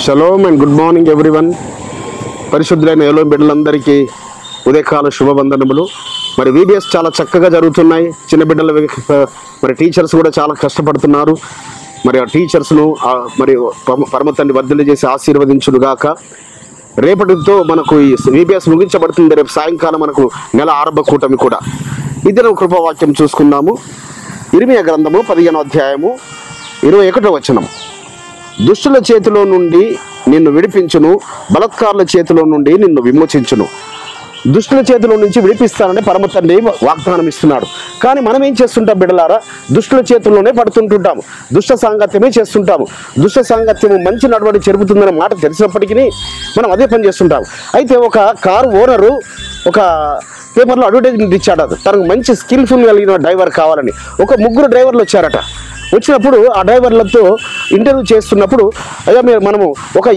Shalom and good morning everyone. పరిశుద్ధులైన ఎలోమ్ బిడ్డలందరికీ ఉదయకాల శుభవందనములు. మరి వీబీఎస్ చాలా చక్కగా జరుగుతున్నాయి. చిన్న బిడ్డల మరి టీచర్స్ కూడా చాలా కష్టపడుతున్నారు. మరి ఆ టీచర్స్ను మరి పరమ తండ్రి వర్ధిల్లు చేసి ఆశీర్వదించునుగాక. రేపటితో మనకు ఈ వీబీఎస్ ముగించబడుతుంది. రేపు సాయంకాలం మనకు నెల ఆరంభ కూటమి కూడా. ఇద్దరు కృపావాక్యం చూసుకుందాము. ఇర్మీయా గ్రంథము 15వ అధ్యాయము 21వ వచనం. దుష్టుల చేతిలో నుండి నిన్ను విడిపించును, బలత్కారుల చేతిలో నుండి నిన్ను విమోచించును. దుష్టుల చేతిలో నుంచి విడిపిస్తానని పరమ తండ్రి వాగ్దానం ఇస్తున్నాడు. కానీ మనం ఏం చేస్తుంటాం బిడ్డలారా? దుష్టుల చేతుల్లోనే పడుతుంటుంటాము, దుష్ట సాంగత్యమే చేస్తుంటాము. దుష్ట సాంగత్యము మంచి నడవడి చెరుపుతుందనే మాట తెలిసినప్పటికీ మనం అదే పని చేస్తుంటాము. అయితే ఒక కారు ఓనరు ఒక పేపర్లో అడ్వర్టైజ్మెంట్ ఇచ్చాడు. తనకు మంచి స్కిల్ఫుల్ కలిగిన డ్రైవర్ కావాలని. ఒక 3 డ్రైవర్లు వచ్చారట. వచ్చినప్పుడు ఆ డ్రైవర్లతో ఇంటర్వ్యూ చేస్తున్నప్పుడు అయ్యా మనము ఒక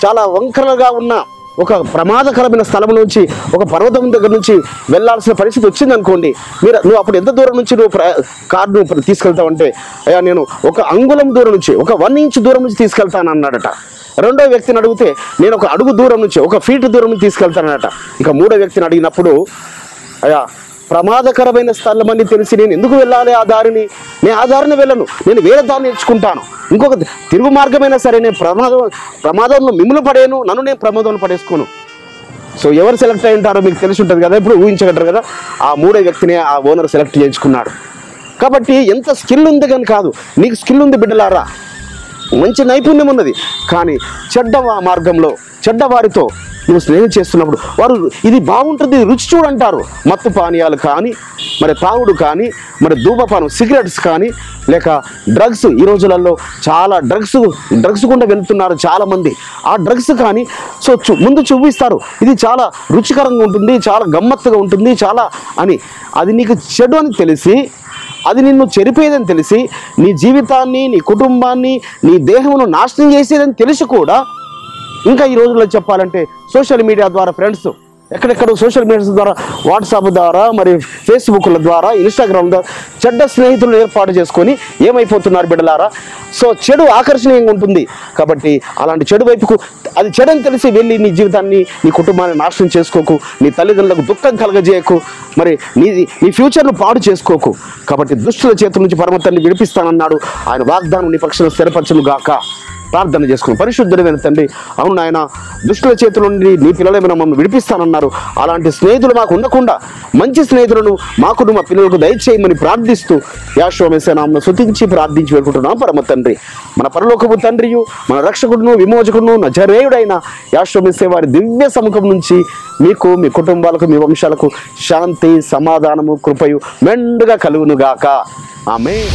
చాలా వంకరగా ఉన్న ఒక ప్రమాదకరమైన స్థలం నుంచి ఒక పర్వతం దగ్గర నుంచి వెళ్ళాల్సిన పరిస్థితి వచ్చిందనుకోండి, నువ్వు అప్పుడు ఎంత దూరం నుంచి నువ్వు కార్ను తీసుకెళ్తావంటే, అయ్యా నేను ఒక అంగుళం దూరం నుంచి, ఒక 1 ఇంచ్ దూరం నుంచి తీసుకెళ్తాను అన్నాడట. రెండో వ్యక్తిని అడిగితే నేను ఒక అడుగు దూరం నుంచి, ఒక ఫీట్ దూరం నుంచి తీసుకెళ్తానట. ఇక మూడో వ్యక్తిని అడిగినప్పుడు, అయ్యా ప్రమాదకరమైన స్థలం అని తెలిసి నేను ఎందుకు వెళ్ళాలి ఆ దారిని? నేను ఆ దారిని వెళ్ళను, నేను వేరే దారిని ఎంచుకుంటాను. ఇంకొక తిరుగు మార్గమైనా సరే నేను ప్రమాదంలో మిమ్మల్ని పడేను, నన్ను నేను ప్రమాదంలో పడేసుకోను. సో ఎవరు సెలెక్ట్ అయి ఉంటారో మీకు తెలిసి ఉంటుంది కదా, ఇప్పుడు ఊహించగలరు కదా. ఆ మూడో వ్యక్తిని ఆ ఓనర్ సెలెక్ట్ చేయించుకున్నాడు. కాబట్టి ఎంత స్కిల్ ఉంది కానీ కాదు, నీకు స్కిల్ ఉంది బిడ్డలారా, మంచి నైపుణ్యం ఉన్నది. కానీ చెడ్డ మార్గంలో చెడ్డవారితో నువ్వు స్నేహం చేస్తున్నప్పుడు వారు ఇది బాగుంటుంది, రుచి చూడంటారు. మత్తు పానీయాలు కానీ, మరి తాగుడు కానీ, మరి ధూమపానం సిగరెట్స్ కానీ, లేక డ్రగ్స్. ఈ రోజులలో చాలా డ్రగ్స్ గుండా వెళ్తున్నారు చాలామంది. ఆ డ్రగ్స్ కానీ సో ముందు చూపిస్తారు, ఇది చాలా రుచికరంగా ఉంటుంది, చాలా గమ్మత్తుగా ఉంటుంది చాలా అని. అది నీకు చెడు అని తెలిసి, అది నిన్ను చెరిపేదని తెలిసి, నీ జీవితాన్ని, నీ కుటుంబాన్ని, నీ దేహమును నాశనం చేసేదని తెలిసి కూడా ఇంకా ఈ రోజుల్లో చెప్పాలంటే సోషల్ మీడియా ద్వారా ఫ్రెండ్స్ ఎక్కడెక్కడో సోషల్ మీడియా ద్వారా, వాట్సాప్ ద్వారా, మరి ఫేస్బుక్ల ద్వారా, ఇన్స్టాగ్రామ్ ద్వారా చెడ్డ స్నేహితులను ఏర్పాటు చేసుకొని ఏమైపోతున్నారు బిడ్డలారా? సో చెడు ఆకర్షణీయంగా ఉంటుంది. కాబట్టి అలాంటి చెడు వైపుకు, అది చెడని తెలిసి వెళ్ళి నీ జీవితాన్ని, నీ కుటుంబాన్ని నాశనం చేసుకోకు. నీ తల్లిదండ్రులకు దుఃఖం కలగజేయకు. మరి నీ ఫ్యూచర్ను పాడు చేసుకోకు. కాబట్టి దుష్టుల చేతుల నుంచి పరమ తండ్రి విడిపిస్తానన్నాడు. ఆయన వాగ్దానం నీ పక్షాన స్థిరపరచును గాక. ప్రార్థన చేసుకుని, పరిశుద్ధుడైన తండ్రి, అవును ఆయన దుష్టుల చేతుల నుండి నీ పిల్లలేమైనా మమ్మల్ని విడిపిస్తానన్నారు. అలాంటి స్నేహితులు మాకు ఉండకుండా మంచి స్నేహితులను మాకు, మా పిల్లలకు దయచేయమని ప్రార్థిస్తూ యెహోవా మెస్సియా నామమున స్తుతించి ప్రార్థించి వేడుకుంటున్నాం పరమ తండ్రి. మన పరలోకపు తండ్రియు, మన రక్షకుడును, విమోచకుడును, నజరేయుడైన యెహోవా మెస్సియా వారి దివ్య సముఖం నుంచి మీకు, మీ కుటుంబాలకు, మీ వంశాలకు శాంతి, సమాధానము, కృపయు మెండుగా కలుగును గాక. ఆమేన్.